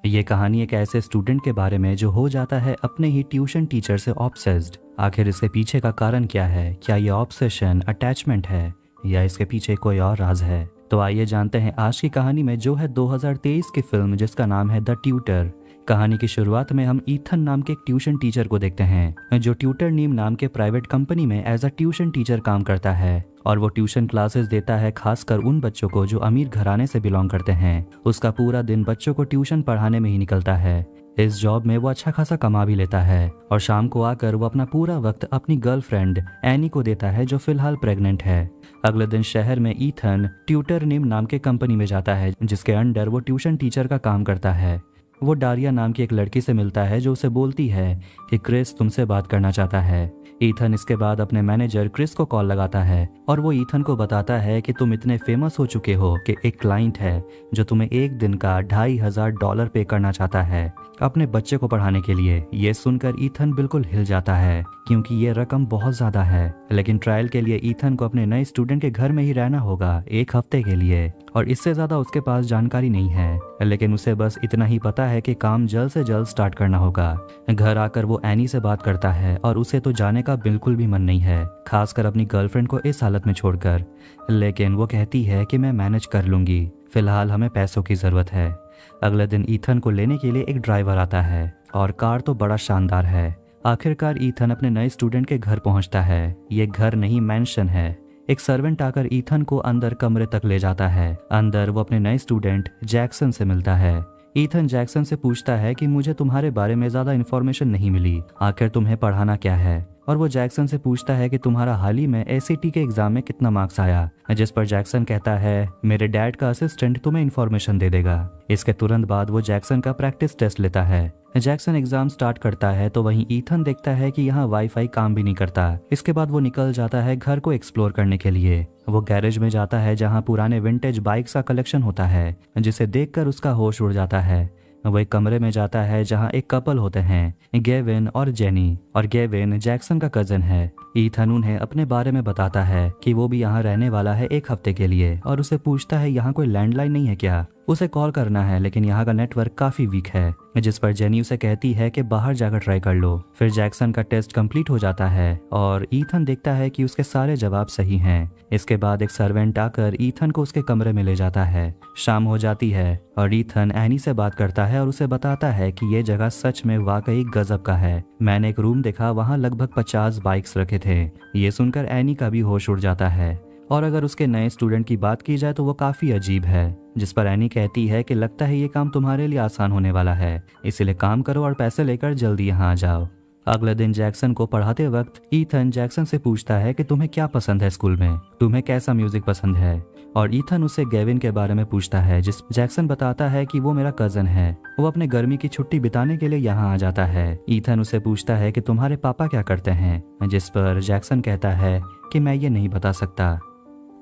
ये कहानी एक ऐसे स्टूडेंट के बारे में जो हो जाता है अपने ही ट्यूशन टीचर से ऑब्सेस्ड। आखिर इसके पीछे का कारण क्या है? क्या ये ऑब्सेशन अटैचमेंट है या इसके पीछे कोई और राज है? तो आइए जानते हैं आज की कहानी में, जो है 2023 की फिल्म जिसका नाम है द ट्यूटर। कहानी की शुरुआत में हम ईथन नाम के एक ट्यूशन टीचर को देखते हैं जो ट्यूटर नीम नाम के प्राइवेट कंपनी में एज अ ट्यूशन टीचर काम करता है और वो ट्यूशन क्लासेस देता है, खासकर उन बच्चों को जो अमीर घराने से बिलोंग करते हैं। उसका पूरा दिन बच्चों को ट्यूशन पढ़ाने में ही निकलता है। इस जॉब में वो अच्छा खासा कमा भी लेता है और शाम को आकर वो अपना पूरा वक्त अपनी गर्लफ्रेंड एनी को देता है जो फिलहाल प्रेग्नेंट है। अगले दिन शहर में ईथन ट्यूटर नीम नाम के कंपनी में जाता है जिसके अंडर वो ट्यूशन टीचर का काम करता है। वो डारिया नाम की एक लड़की से मिलता है जो उसे बोलती है कि क्रिस तुमसे बात करना चाहता है। ईथन इसके बाद अपने मैनेजर क्रिस को कॉल लगाता है और वो ईथन को बताता है कि तुम इतने फेमस हो चुके हो कि एक क्लाइंट है जो तुम्हें एक दिन का $2,500 पे करना चाहता है अपने बच्चे को पढ़ाने के लिए। ये सुनकर ईथन बिल्कुल हिल जाता है क्योंकि ये रकम बहुत ज्यादा है, लेकिन ट्रायल के लिए ईथन को अपने नए स्टूडेंट के घर में ही रहना होगा 1 हफ्ते के लिए और इससे ज्यादा उसके पास जानकारी नहीं है। लेकिन उसे बस इतना ही पता है कि काम जल्द से जल्द स्टार्ट करना होगा। घर आकर वो एनी से बात करता है और उसे तो जाने का बिल्कुल भी मन नहीं है, खासकर अपनी गर्लफ्रेंड को इस हालत में छोड़कर। लेकिन वो कहती है कि मैं मैनेज कर लूंगी, फिलहाल हमें पैसों की जरूरत है। अगले दिन ईथन को लेने के लिए एक ड्राइवर आता है और कार तो बड़ा शानदार है। आखिरकार ईथन अपने नए स्टूडेंट के घर पहुंचता है। ये घर नहीं, मैंशन है। एक सर्वेंट आकर ईथन को अंदर कमरे तक ले जाता है। अंदर वो अपने नए स्टूडेंट जैक्सन से मिलता है। ईथन जैक्सन से पूछता है कि मुझे तुम्हारे बारे में ज्यादा इन्फॉर्मेशन नहीं मिली, आखिर तुम्हें पढ़ाना क्या है? और वो जैक्सन से पूछता है कि तुम्हारा हाल ही में एसीटी के एग्जाम में कितना मार्क्स आया, जिस पर जैक्सन कहता है मेरे डैड का असिस्टेंट तुम्हें इन्फॉर्मेशन दे देगा। इसके तुरंत बाद वो जैक्सन का प्रैक्टिस टेस्ट लेता है। जैक्सन एग्जाम स्टार्ट करता है तो वहीं ईथन देखता है कि यहाँ वाईफाई काम भी नहीं करता। इसके बाद वो निकल जाता है घर को एक्सप्लोर करने के लिए। वो गैरेज में जाता है जहाँ पुराने विंटेज बाइक्स का कलेक्शन होता है, जिसे देखकर उसका होश उड़ जाता है। वो एक कमरे में जाता है जहाँ एक कपल होते हैं, गेविन और जेनी। और गेविन जैक्सन का कजन है। ईथन उन्हें अपने बारे में बताता है कि वो भी यहाँ रहने वाला है 1 हफ्ते के लिए और उसे पूछता है यहाँ कोई लैंडलाइन नहीं है क्या, उसे कॉल करना है, लेकिन यहाँ का नेटवर्क काफी वीक है। जिस पर जेनी उसे कहती है कि बाहर जाकर ट्राई कर लो। फिर जैक्सन का टेस्ट कंप्लीट हो जाता है और ईथन देखता है कि उसके सारे जवाब सही हैं। इसके बाद एक सर्वेंट आकर ईथन को उसके कमरे में ले जाता है। शाम हो जाती है और ईथन एनी से बात करता है और उसे बताता है कि ये जगह सच में वाकई गजब का है। मैंने एक रूम देखा, वहाँ लगभग 50 बाइक्स रखे थे। ये सुनकर एनी का भी होश उड़ जाता है। और अगर उसके नए स्टूडेंट की बात की जाए तो वो काफी अजीब है, जिस पर एनी कहती है कि लगता है ये काम तुम्हारे लिए आसान होने वाला है, इसीलिए काम करो और पैसे लेकर जल्दी यहाँ आ जाओ। अगले दिन जैक्सन को पढ़ाते वक्त ईथन जैक्सन से पूछता है कि तुम्हें क्या पसंद है स्कूल में, तुम्हें कैसा म्यूजिक पसंद है। और ईथन उससे गेविन के बारे में पूछता है, जिस जैक्सन बताता है कि वो मेरा कजन है, वो अपने गर्मी की छुट्टी बिताने के लिए यहाँ आ जाता है। ईथन उससे पूछता है कि तुम्हारे पापा क्या करते हैं, जिस पर जैक्सन कहता है कि मैं ये नहीं बता सकता,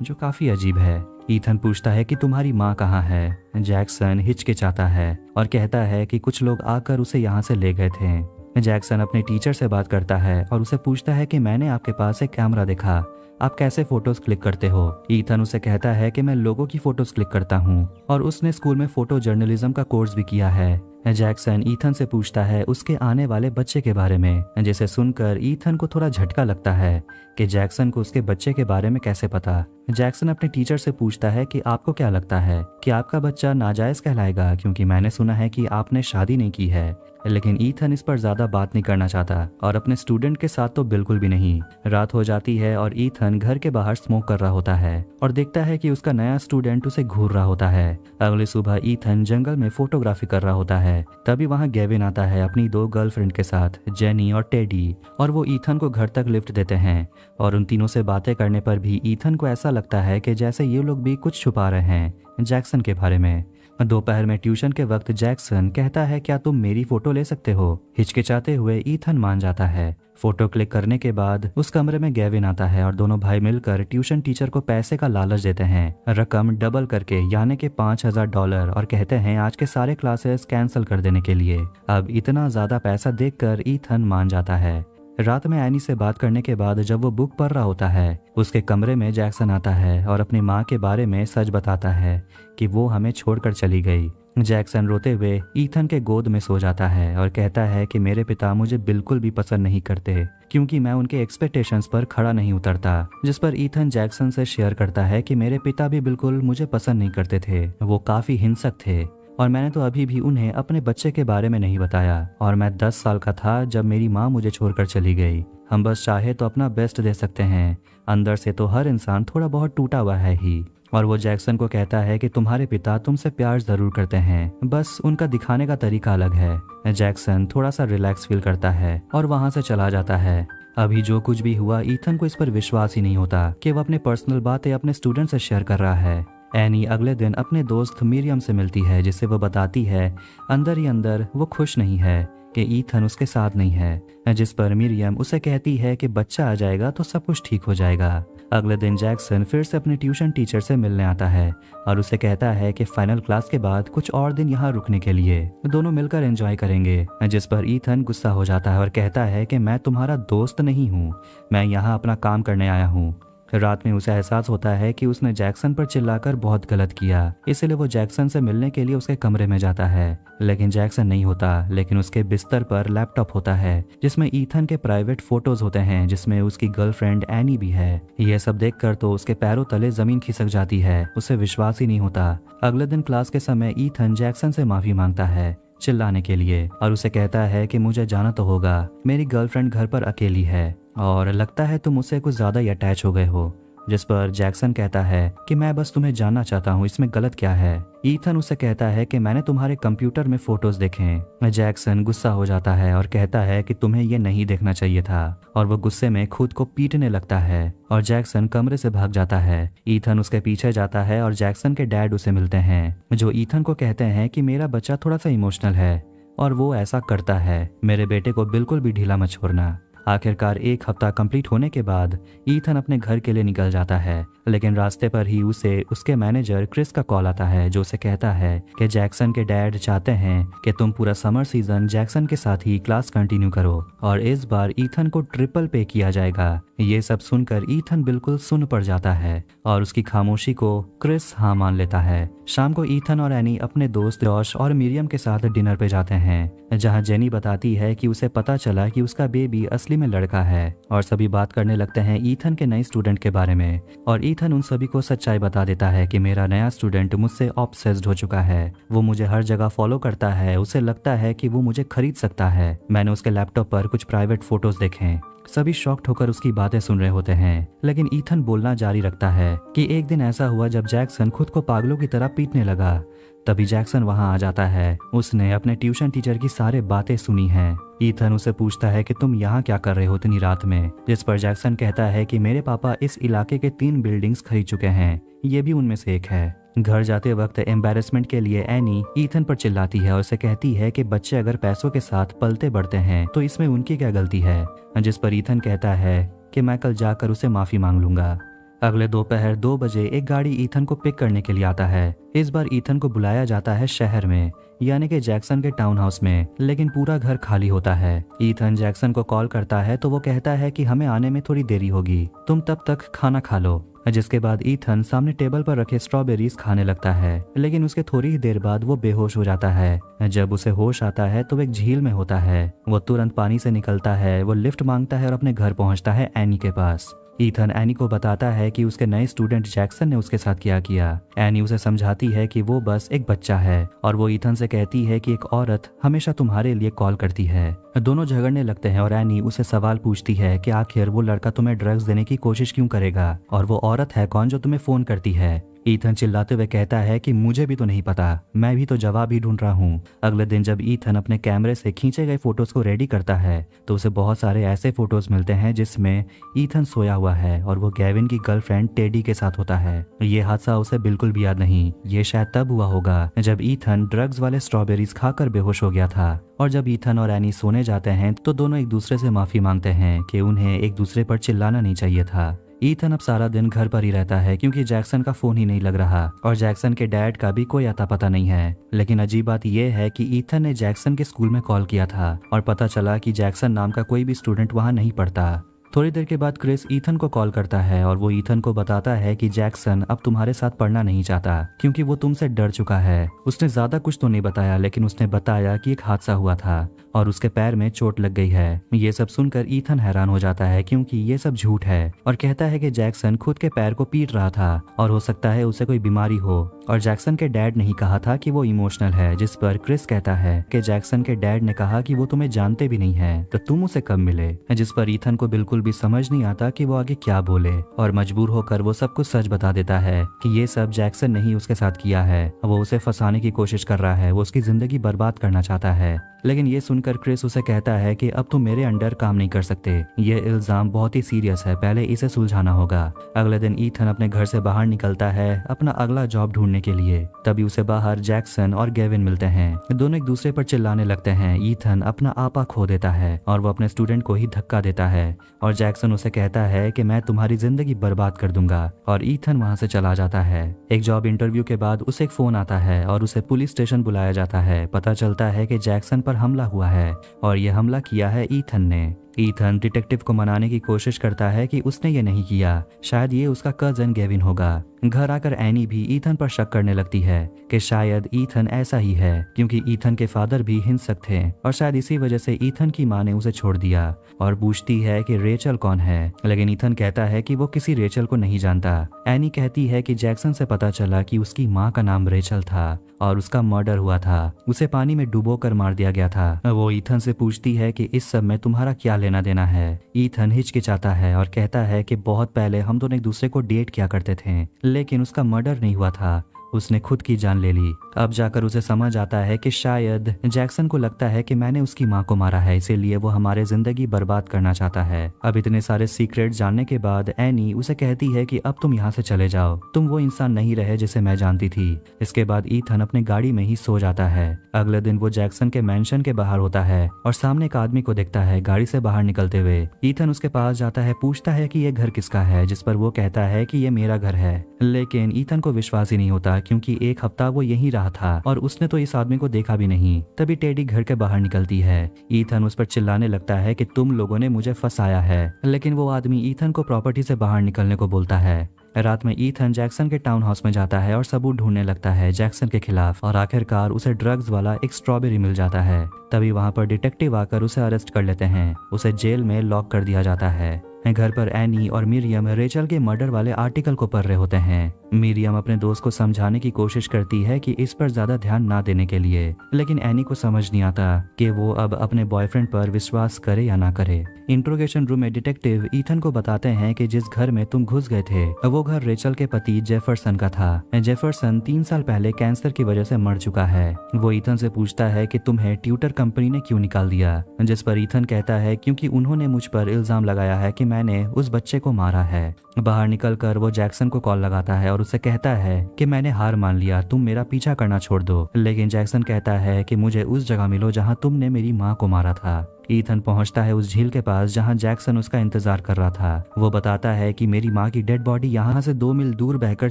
जो काफी अजीब है। ईथन पूछता है कि तुम्हारी माँ कहाँ है। जैक्सन हिचकिचाता है और कहता है कि कुछ लोग आकर उसे यहाँ से ले गए थे। जैक्सन अपने टीचर से बात करता है और उसे पूछता है कि मैंने आपके पास एक कैमरा देखा, आप कैसे फोटोज क्लिक करते हो। ईथन उसे कहता है कि मैं लोगों की फोटोज क्लिक करता हूँ और उसने स्कूल में फोटो जर्नलिज्म का कोर्स भी किया है। जैक्सन ईथन से पूछता है उसके आने वाले बच्चे के बारे में, जिसे सुनकर ईथन को थोड़ा झटका लगता है कि जैक्सन को उसके बच्चे के बारे में कैसे पता। जैक्सन अपने टीचर से पूछता है कि आपको क्या लगता है कि आपका बच्चा नाजायज कहलाएगा, क्योंकि मैंने सुना है कि आपने शादी नहीं की है। लेकिन ईथन इस पर ज्यादा बात नहीं करना चाहता और अपने स्टूडेंट के साथ तो बिल्कुल भी नहीं। रात हो जाती है और ईथन घर के बाहर स्मोक कर रहा होता है और देखता है कि उसका नया स्टूडेंट उसे घूर रहा होता है। अगली सुबह ईथन जंगल में फोटोग्राफी कर रहा होता है। तभी वहाँ गेविन आता है अपनी 2 गर्लफ्रेंड के साथ, जेनी और टेडी, और वो ईथन को घर तक लिफ्ट देते हैं। और उन तीनों से बातें करने पर भी ईथन को ऐसा लगता है कि जैसे ये लोग भी कुछ छुपा रहे हैं जैक्सन के बारे में। दोपहर में ट्यूशन के वक्त जैक्सन कहता है क्या तुम मेरी फोटो ले सकते हो। हिचकिचाते हुए ईथन मान जाता है। फोटो क्लिक करने के बाद उस कमरे में गेविन आता है और दोनों भाई मिलकर ट्यूशन टीचर को पैसे का लालच देते हैं, रकम डबल करके, यानी कि $5,000, और कहते हैं आज के सारे क्लासेस कैंसिल कर देने के लिए। अब इतना ज्यादा पैसा देखकर ईथन मान जाता है। रात में एनी से बात करने के बाद जब वो बुक पढ़ रहा होता है, उसके कमरे में जैक्सन आता है और अपनी माँ के बारे में सच बताता है कि वो हमें छोड़कर चली गई। जैक्सन रोते हुए ईथन के गोद में सो जाता है और कहता है कि मेरे पिता मुझे बिल्कुल भी पसंद नहीं करते क्योंकि मैं उनके एक्सपेक्टेशंस पर खड़ा नहीं उतरता। जिस पर ईथन जैक्सन से शेयर करता है कि मेरे पिता भी बिल्कुल मुझे पसंद नहीं करते थे, वो काफ़ी हिंसक थे और मैंने तो अभी भी उन्हें अपने बच्चे के बारे में नहीं बताया और मैं 10 साल का था जब मेरी माँ मुझे छोड़कर चली गई। हम बस चाहे तो अपना बेस्ट दे सकते हैं, अंदर से तो हर इंसान थोड़ा बहुत टूटा हुआ है ही। और वो जैक्सन को कहता है कि तुम्हारे पिता तुमसे प्यार जरूर करते हैं, बस उनका दिखाने का तरीका अलग है। जैक्सन थोड़ा सा रिलैक्स फील करता है और वहाँ से चला जाता है। अभी जो कुछ भी हुआ ईथन को इस पर विश्वास ही नहीं होता कि वो अपने पर्सनल बातें अपने स्टूडेंट से शेयर कर रहा है। एनी अगले दिन अपने दोस्त मिरियम से मिलती है, जिससे वो बताती है अंदर ही अंदर वो खुश नहीं है कि ईथन उसके साथ नहीं है। जिस पर मिरियम उसे कहती है कि बच्चा आ जाएगा तो सब कुछ ठीक हो जाएगा। अगले दिन जैक्सन फिर से अपने ट्यूशन टीचर से मिलने आता है और उसे कहता है कि फाइनल क्लास के बाद कुछ और दिन यहाँ रुकने के लिए दोनों मिलकर एंजॉय करेंगे। जिस पर ईथन गुस्सा हो जाता है और कहता है कि मैं तुम्हारा दोस्त नहीं हूँ, मैं यहाँ अपना काम करने आया हूँ। रात में उसे एहसास होता है कि उसने जैक्सन पर चिल्लाकर बहुत गलत किया, इसलिए वो जैक्सन से मिलने के लिए उसके कमरे में जाता है। लेकिन जैक्सन नहीं होता, लेकिन उसके बिस्तर पर लैपटॉप होता है जिसमें ईथन के प्राइवेट फोटोज होते हैं, जिसमें उसकी गर्लफ्रेंड एनी भी है। यह सब देखकर तो उसके पैरों तले जमीन खिसक जाती है, उसे विश्वास ही नहीं होता। अगले दिन क्लास के समय ईथन जैक्सन से माफी मांगता है चिल्लाने के लिए और उसे कहता है कि मुझे जाना तो होगा, मेरी गर्लफ्रेंड घर पर अकेली है और लगता है तुम मुझसे कुछ ज्यादा ही अटैच हो गए हो। जिस पर जैक्सन कहता है कि मैं बस तुम्हें जानना चाहता हूँ, इसमें गलत क्या है। ईथन उसे कहता है कि मैंने तुम्हारे कंप्यूटर में फोटोज देखे हैं। जैक्सन गुस्सा हो जाता है और कहता है कि तुम्हें ये नहीं देखना चाहिए था और वो गुस्से में खुद को पीटने लगता है और जैक्सन कमरे से भाग जाता है। ईथन उसके पीछे जाता है और जैक्सन के डैड उसे मिलते हैं, जो ईथन को कहते हैं कि मेरा बच्चा थोड़ा सा इमोशनल है और वो ऐसा करता है, मेरे बेटे को बिल्कुल भी ढीला मत छोड़ना। आखिरकार एक हफ्ता कंप्लीट होने के बाद ईथन अपने घर के लिए निकल जाता है, लेकिन रास्ते पर ही उसे उसके मैनेजर क्रिस का कॉल आता है, जो उसे कहता है कि जैक्सन के डैड चाहते हैं कि तुम पूरा समर सीजन जैक्सन के साथ ही क्लास कंटिन्यू करो और इस बार ईथन को ट्रिपल पे किया जाएगा। ये सब सुनकर ईथन बिल्कुल सुन पड़ जाता है और उसकी खामोशी को क्रिस हाँ मान लेता है। शाम को ईथन और एनी अपने दोस्त जॉश और मिरियम के साथ डिनर पे जाते हैं, जहाँ जेनी बताती है कि उसे पता चला कि उसका बेबी असली में लड़का है और सभी बात करने लगते हैं ईथन के नए स्टूडेंट के बारे में और ईथन उन सभी को सच्चाई बता देता है कि मेरा नया स्टूडेंट मुझसे ऑब्सेस्ड हो चुका है, वो मुझे हर जगह फॉलो करता है, उसे लगता है कि वो मुझे खरीद सकता है। मैंने उसके लैपटॉप पर कुछ प्राइवेट फोटोज देखे हैं। सभी शॉक्ड होकर उसकी बातें सुन रहे होते हैं, लेकिन ईथन बोलना जारी रखता है कि एक दिन ऐसा हुआ जब जैक्सन खुद को पागलों की तरह पीटने लगा। तभी जैक्सन वहां आ जाता है, उसने अपने ट्यूशन टीचर की सारे बातें सुनी हैं। ईथन उसे पूछता है कि तुम यहाँ क्या कर रहे हो इतनी रात में, जिस पर जैक्सन कहता है कि मेरे पापा इस इलाके के 3 बिल्डिंग्स खरीद चुके हैं, ये भी उनमें से एक है। घर जाते वक्त एम्बैरेसमेंट के लिए एनी ईथन पर चिल्लाती है और उसे कहती है कि बच्चे अगर पैसों के साथ पलते बढ़ते हैं तो इसमें उनकी क्या गलती है, जिस पर ईथन कहता है कि मैं कल जाकर उसे माफी मांग लूंगा। अगले दोपहर 2 बजे एक गाड़ी ईथन को पिक करने के लिए आता है। इस बार ईथन को बुलाया जाता है शहर में, यानी कि जैक्सन के टाउन हाउस में, लेकिन पूरा घर खाली होता है। ईथन जैक्सन को कॉल करता है तो वो कहता है कि हमें आने में थोड़ी देरी होगी, तुम तब तक खाना खा लो। जिसके बाद ईथन सामने टेबल पर रखे स्ट्रॉबेरीज खाने लगता है, लेकिन उसके थोड़ी ही देर बाद वो बेहोश हो जाता है। जब उसे होश आता है तो एक झील में होता है। वो तुरंत पानी से निकलता है, वो लिफ्ट मांगता है और अपने घर पहुंचता है एनी के पास। ईथन एनी को बताता है कि उसके नए स्टूडेंट जैक्सन ने उसके साथ क्या किया। एनी उसे समझाती है कि वो बस एक बच्चा है और वो ईथन से कहती है कि एक औरत हमेशा तुम्हारे लिए कॉल करती है। दोनों झगड़ने लगते हैं और एनी उसे सवाल पूछती है कि आखिर वो लड़का तुम्हें ड्रग्स देने की कोशिश क्यों करेगा और वो औरत है कौन जो तुम्हें फोन करती है। ईथन चिल्लाते हुए कहता है कि मुझे भी तो नहीं पता, मैं भी तो जवाब ही ढूंढ रहा हूँ। अगले दिन जब ईथन अपने कैमरे से खींचे गए फोटोज को रेडी करता है तो उसे बहुत सारे ऐसे फोटोज मिलते हैं जिसमें ईथन सोया हुआ है और वो गेविन की गर्लफ्रेंड टेडी के साथ होता है। ये हादसा उसे बिल्कुल भी याद नहीं। ये शायद तब हुआ होगा जब ईथन ड्रग्स वाले स्ट्रॉबेरीज खाकर बेहोश हो गया था। और जब ईथन और एनी सोने जाते हैं तो दोनों एक दूसरे से माफी मांगते हैं कि उन्हें एक दूसरे पर चिल्लाना नहीं चाहिए था। ईथन अब सारा दिन घर पर ही रहता है क्योंकि जैक्सन का फोन ही नहीं लग रहा और जैक्सन के डैड का भी कोई अता पता नहीं है। लेकिन अजीब बात यह है कि ईथन ने जैक्सन के स्कूल में कॉल किया था और पता चला कि जैक्सन नाम का कोई भी स्टूडेंट वहां नहीं पढ़ता। थोड़ी देर के बाद क्रिस ईथन को कॉल करता है और वो ईथन को बताता है कि जैक्सन अब तुम्हारे साथ पढ़ना नहीं चाहता क्योंकि वो तुमसे डर चुका है। उसने ज्यादा कुछ तो नहीं बताया, लेकिन उसने बताया कि एक हादसा हुआ था और उसके पैर में चोट लग गई है। ये सब सुनकर ईथन हैरान हो जाता है क्योंकि ये सब झूठ है और कहता है कि जैक्सन खुद के पैर को पीट रहा था और हो सकता है उसे कोई बीमारी हो। और जैक्सन के डैड ने ही कहा था कि वो इमोशनल है, जिस पर क्रिस कहता है कि जैक्सन के डैड ने कहा कि वो तुम्हें जानते भी नहीं है तो तुम उसे कब मिले, जिस पर ईथन को बिल्कुल भी समझ नहीं आता कि वो आगे क्या बोले और मजबूर होकर वो सब कुछ सच बता देता है कि ये सब जैक्सन ने ही उसके साथ किया है। वो उसे फंसाने की कोशिश कर रहा है, वो उसकी जिंदगी बर्बाद करना चाहता है। लेकिन ये सुनकर क्रिस उसे कहता है कि अब तुम मेरे अंडर काम नहीं कर सकते, ये इल्जाम बहुत ही सीरियस है, पहले इसे सुलझाना होगा। अगले दिन ईथन अपने घर से बाहर निकलता है अपना अगला जॉब ढूंढने के लिए। तभी उसे बाहर जैक्सन और गेविन मिलते हैं। दोनों एक दूसरे पर चिल्लाने लगते हैं। ईथन अपना आपा खो देता है और वो अपने स्टूडेंट को ही धक्का देता है और जैक्सन उसे कहता है कि मैं तुम्हारी जिंदगी बर्बाद कर दूंगा और ईथन वहां से चला जाता है। एक जॉब इंटरव्यू के बाद उसे एक फोन आता है और उसे पुलिस स्टेशन बुलाया जाता है। पता चलता है कि जैक्सन पर हमला हुआ है और यह हमला किया है ईथन ने। ईथन डिटेक्टिव को मनाने की कोशिश करता है कि उसने ये नहीं किया, शायद ये उसका कजन गेविन होगा। घर आकर एनी भी ईथन पर शक करने लगती है कि शायद ईथन ऐसा ही है क्योंकि ईथन के फादर भी हिंसक थे और शायद इसी वजह से ईथन की माँ ने उसे छोड़ दिया और पूछती है कि रेचल कौन है, लेकिन ईथन कहता है कि वो किसी रेचल को नहीं जानता। एनी कहती है कि जैक्सन से पता चला कि उसकी माँ का नाम रेचल था और उसका मर्डर हुआ था, उसे पानी में डुबोकर मार दिया गया था। वो ईथन से पूछती है कि इस सब में तुम्हारा क्या लेना देना है। ईथन हिचकिचाता है और कहता है कि बहुत पहले हम दोनों एक दूसरे को डेट किया करते थे, लेकिन उसका मर्डर नहीं हुआ था, उसने खुद की जान ले ली। अब जाकर उसे समझ आता है कि शायद जैक्सन को लगता है कि मैंने उसकी माँ को मारा है, इसीलिए वो हमारे जिंदगी बर्बाद करना चाहता है। अब इतने सारे सीक्रेट जानने के बाद एनी उसे कहती है कि अब तुम यहाँ से चले जाओ, तुम वो इंसान नहीं रहे जिसे मैं जानती थी। इसके बाद ईथन अपनी गाड़ी में ही सो जाता है। अगले दिन वो जैक्सन के मैंशन के बाहर होता है और सामने एक आदमी को देखता है गाड़ी से बाहर निकलते हुए। ईथन उसके पास जाता है, पूछता है कि ये घर किसका है, जिस पर वो कहता है कि ये मेरा घर है। लेकिन ईथन को विश्वास ही नहीं होता क्योंकि एक हफ्ता वो यहीं रहा था और उसने तो इस आदमी को देखा भी नहीं। तभी टेडी घर के बाहर निकलती है। ईथन उस पर चिल्लाने लगता है कि तुम लोगों ने मुझे फंसाया है, लेकिन वो आदमी ईथन को प्रॉपर्टी से बाहर निकलने को बोलता है। रात में ईथन जैक्सन के टाउन हाउस में जाता है और सबूत ढूंढने लगता है जैक्सन के खिलाफ और आखिरकार उसे ड्रग्स वाला एक स्ट्रॉबेरी मिल जाता है। तभी वहां पर डिटेक्टिव आकर उसे अरेस्ट कर लेते हैं। उसे जेल में लॉक कर दिया जाता है। घर पर एनी और मिरियम रेचल के मर्डर वाले आर्टिकल को पढ़ रहे होते हैं। मिरियम अपने दोस्त को समझाने की कोशिश करती है कि इस पर ज्यादा ध्यान ना देने के लिए, लेकिन एनी को समझ नहीं आता कि वो अब अपने बॉयफ्रेंड पर विश्वास करे या ना करे। इंट्रोगेशन रूम में डिटेक्टिव ईथन को बताते हैं कि जिस घर में तुम घुस गए थे वो घर रेचल के पति जेफरसन का था। जेफरसन 3 साल पहले कैंसर की वजह से मर चुका है। वो ईथन से पूछता है कि तुम्हें ट्यूटर कंपनी ने क्यों निकाल दिया, जिस पर ईथन कहता है क्योंकि उन्होंने मुझ पर इल्जाम लगाया है कि मैंने उस बच्चे को मारा है। बाहर निकलकर वो जैक्सन को कॉल लगाता है और उससे कहता है कि मैंने हार मान लिया, तुम मेरा पीछा करना छोड़ दो। लेकिन जैक्सन कहता है कि मुझे उस जगह मिलो जहां तुमने मेरी माँ को मारा था। ईथन पहुंचता है उस झील के पास जहां जैक्सन उसका इंतजार कर रहा था। वो बताता है कि मेरी माँ की डेड बॉडी यहाँ से 2 मील दूर बहकर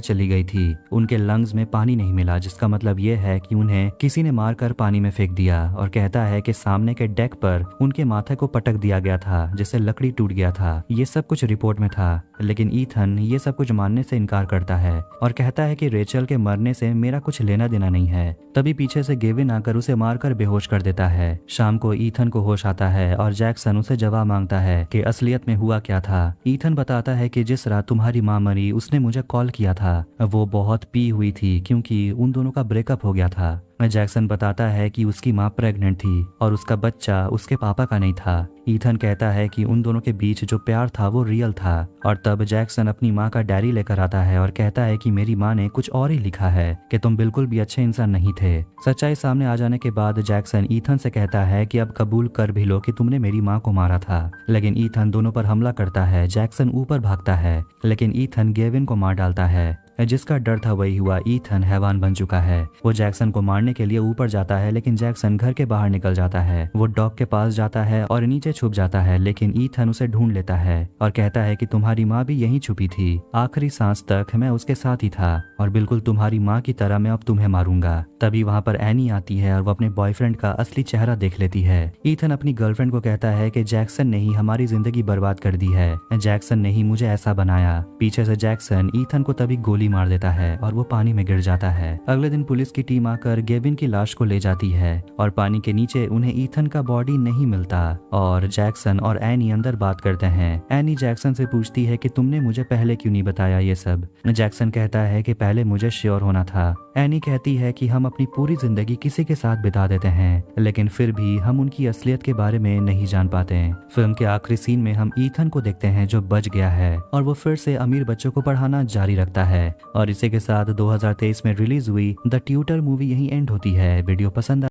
चली गई थी। उनके लंग्स में पानी नहीं मिला, जिसका मतलब ये है कि उन्हें किसी ने मारकर पानी में फेंक दिया। और कहता है कि सामने के डेक पर उनके माथे को पटक दिया गया था, जिससे लकड़ी टूट गया था। ये सब कुछ रिपोर्ट में था, लेकिन ईथन ये सब कुछ मानने से इनकार करता है और कहता है कि रेचल के मरने से मेरा कुछ लेना देना नहीं है। तभी पीछे से गेविन आकर उसे मारकर बेहोश कर देता है। शाम को ईथन को होश आता है और जैक्सन उसे जवाब मांगता है कि असलियत में हुआ क्या था। ईथन बताता है कि जिस रात तुम्हारी माँ मरी उसने मुझे कॉल किया था, वो बहुत पी हुई थी क्योंकि उन दोनों का ब्रेकअप हो गया था। जैक्सन बताता है कि उसकी माँ प्रेग्नेंट थी और उसका बच्चा उसके पापा का नहीं था। ईथन कहता है कि उन दोनों के बीच जो प्यार था वो रियल था। और तब जैक्सन अपनी माँ का डायरी लेकर आता है और कहता है कि मेरी माँ ने कुछ और ही लिखा है कि तुम बिल्कुल भी अच्छे इंसान नहीं थे। सच्चाई सामने आ जाने के बाद जैक्सन ईथन से कहता है कि अब कबूल कर भी लो कि तुमने मेरी माँ को मारा था। लेकिन ईथन दोनों पर हमला करता है। जैक्सन ऊपर भागता है, लेकिन ईथन गेविन को मार डालता है। जिसका डर था वही हुआ, ईथन हैवान बन चुका है। वो जैक्सन को मारने के लिए ऊपर जाता है, लेकिन जैक्सन घर के बाहर निकल जाता है। वो डॉग के पास जाता है और नीचे छुप जाता है, लेकिन ईथन उसे ढूंढ लेता है और कहता है कि तुम्हारी माँ भी यहीं छुपी थी, आखिरी सांस तक मैं उसके साथ ही था। और बिल्कुल तुम्हारी माँ की तरह मैं अब तुम्हें मारूंगा। तभी वहाँ पर एनी आती है और वो अपने बॉयफ्रेंड का असली चेहरा देख लेती है। ईथन अपनी गर्लफ्रेंड को कहता है कि जैक्सन ने ही हमारी जिंदगी बर्बाद कर दी है, जैक्सन ने ही मुझे ऐसा बनाया। पीछे से जैक्सन ईथन को तभी गोली मार देता है और वो पानी में गिर जाता है। अगले दिन पुलिस की टीम आकर गेविन की लाश को ले जाती है और पानी के नीचे उन्हें ईथन का बॉडी नहीं मिलता और जैक्सन और एनी अंदर बात करते हैं। एनी जैक्सन से पूछती है कि तुमने मुझे पहले क्यों नहीं बताया ये सब। जैक्सन कहता है कि पहले मुझे श्योर होना था। एनी कहती है कि हम अपनी पूरी जिंदगी किसी के साथ बिता देते हैं, लेकिन फिर भी हम उनकी असलियत के बारे में नहीं जान पाते। फिल्म के आखिरी सीन में हम ईथन को देखते हैं जो बच गया है और वो फिर से अमीर बच्चों को पढ़ाना जारी रखता है। और इसी के साथ 2023 में रिलीज हुई द ट्यूटर मूवी यहीं एंड होती है। वीडियो पसंद